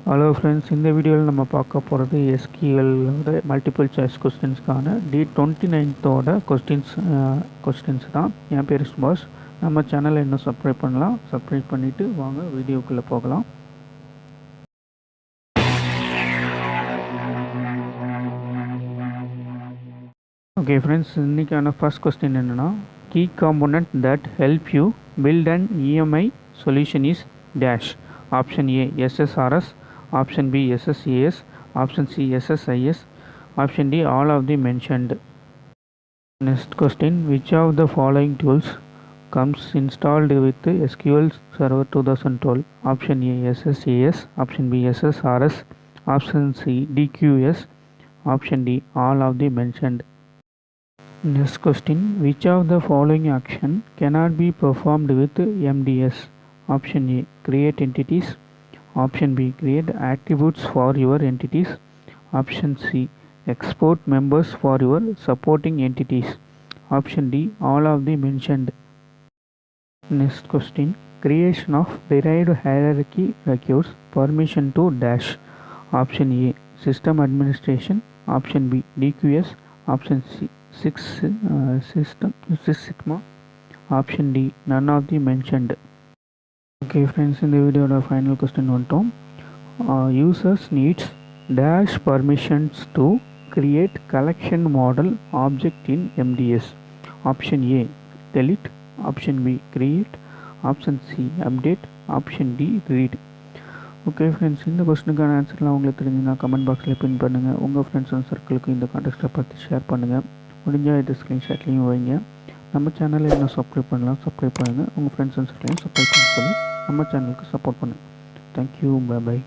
Hello friends, இந்த வீடியோவில் நம்ம பார்க்க போகிறது SQL மல்டிபிள் சாய்ஸ் கொஸ்டின்ஸ்க்கான D29th கொஸ்டின்ஸ் தான். என் பேர் சுபாஷ். நம்ம சேனலை இன்னும் சப்ஸ்கிரைப் பண்ணலாம். சப்ஸ்கிரைப் பண்ணிவிட்டு வாங்க வீடியோக்குள்ளே போகலாம். ஓகே ஃப்ரெண்ட்ஸ், இன்றைக்கான ஃபர்ஸ்ட் கொஸ்டின் என்னென்னா, key component that help you build and EMI solution is dash. Option A SSRS, option B SSAS, option C SSIS, option D all of the mentioned. Next question, which of the following tools comes installed with SQL Server 2012? Option A SSAS, option B SSRS, option C DQS, option D all of the mentioned. Next question, which of the following action cannot be performed with MDS? Option A create entities, option B create attributes for your entities, option C export members for your supporting entities, option D all of the mentioned. Next question, creation of derived hierarchy requires permission to dash. Option A system administration, option B DQS, option C system Six Sigma, option D none of the mentioned. Okay friends, in the video final question வந்துட்டோம். Users needs dash permissions to create collection model object in MDS. Option A delete, option B create, option C update, option D read. Okay friends, இந்த கொஸ்டினுக்கான ஆன்சர்லாம் உங்களுக்கு தெரிஞ்சுன்னா comment பாக்ஸில் பின் பண்ணுங்கள். உங்கள் friends and சர்க்கிளுக்கு இந்த கான்டெக்ட்டை பற்றி share பண்ணுங்கள். முடிஞ்சால் இது ஸ்க்ரீன்ஷாட்லேயும் வைங்க. நம்ம சேனலை இன்னும் சப்ஸ்கிரைப் பண்ணலாம், சப்ஸ்கிரைப் பண்ணுங்கள். உங்கள் ஃப்ரெண்ட்ஸ் அண்ட் சர்க்கிளையும் சப்ஸ்கிரைப் பண்ண சொல்லி நம்ம சேனலுக்கு சப்போர்ட் பண்ணுங்கள். Thank you, bye by.